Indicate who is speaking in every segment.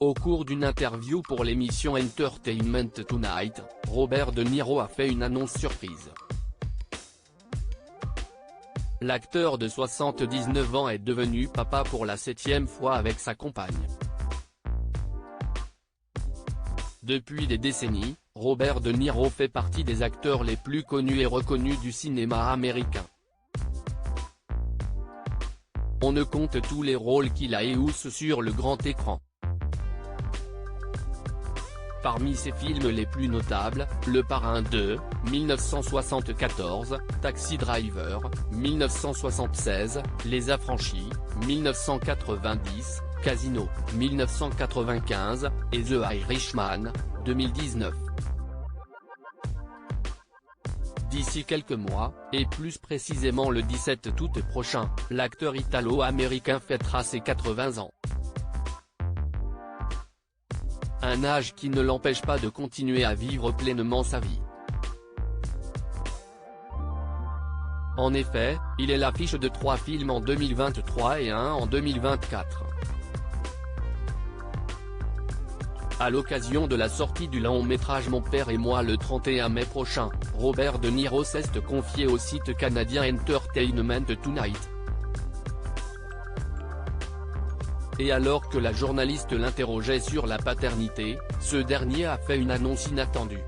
Speaker 1: Au cours d'une interview pour l'émission Entertainment Tonight, Robert De Niro a fait une annonce surprise. L'acteur de 79 ans est devenu papa pour la 7e fois avec sa compagne. Depuis des décennies, Robert De Niro fait partie des acteurs les plus connus et reconnus du cinéma américain. On ne compte tous les rôles qu'il a éhoussés sur le grand écran. Parmi ses films les plus notables, Le Parrain 2, 1974, Taxi Driver, 1976, Les Affranchis, 1990, Casino, 1995, et The Irishman, 2019. D'ici quelques mois, et plus précisément le 17 août prochain, l'acteur italo-américain fêtera ses 80 ans. Un âge qui ne l'empêche pas de continuer à vivre pleinement sa vie. En effet, il est l'affiche de 3 films en 2023 et 1 en 2024. À l'occasion de la sortie du long métrage Mon père et moi le 31 mai prochain, Robert De Niro s'est confié au site canadien Entertainment Tonight. Et alors que la journaliste l'interrogeait sur la paternité, ce dernier a fait une annonce inattendue.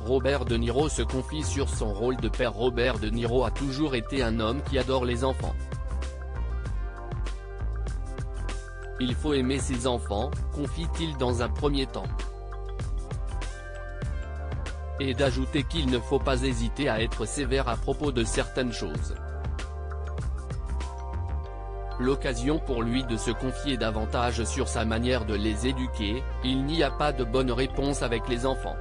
Speaker 1: Robert De Niro se confie sur son rôle de père. Robert De Niro a toujours été un homme qui adore les enfants. Il faut aimer ses enfants, confie-t-il dans un premier temps. Et d'ajouter qu'il ne faut pas hésiter à être sévère à propos de certaines choses. L'occasion pour lui de se confier davantage sur sa manière de les éduquer. Il n'y a pas de bonne réponse avec les enfants.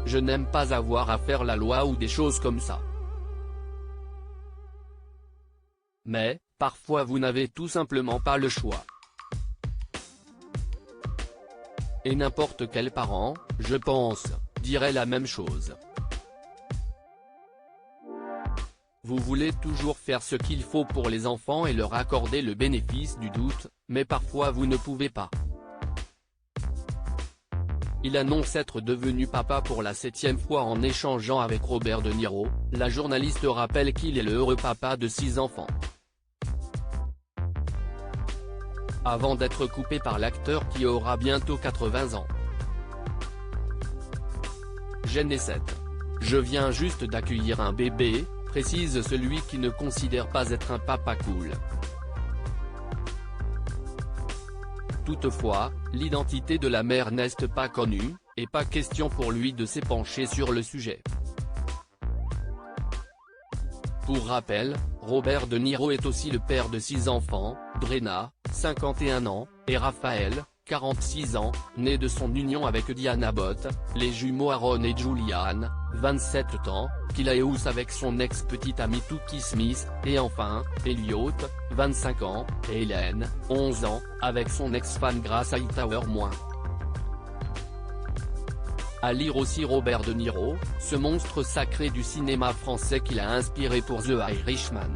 Speaker 1: Je n'aime pas avoir à faire la loi ou des choses comme ça. Mais, parfois vous n'avez tout simplement pas le choix. Et n'importe quel parent, je pense, dirait la même chose. Vous voulez toujours faire ce qu'il faut pour les enfants et leur accorder le bénéfice du doute, mais parfois vous ne pouvez pas. Il annonce être devenu papa pour la 7e fois en échangeant avec Robert De Niro. La journaliste rappelle qu'il est le heureux papa de 6 enfants. Avant d'être coupé par l'acteur qui aura bientôt 80 ans. Gen 7. Je viens juste d'accueillir un bébé, précise celui qui ne considère pas être un papa cool. Toutefois, l'identité de la mère n'est pas connue, et pas question pour lui de s'épancher sur le sujet. Pour rappel, Robert De Niro est aussi le père de 6 enfants, Brenna, 51 ans, et Raphaël, 46 ans, nés de son union avec Diane Abbott, les jumeaux Aaron et Julianne, 27 ans, qu'il a éhoussé avec son ex-petite amie Toukie Smith, et enfin, Elliot, 25 ans, et Hélène, 11 ans, avec son ex-fan Grace Hightower-. À lire aussi Robert De Niro, ce monstre sacré du cinéma français qu'il a inspiré pour The Irishman.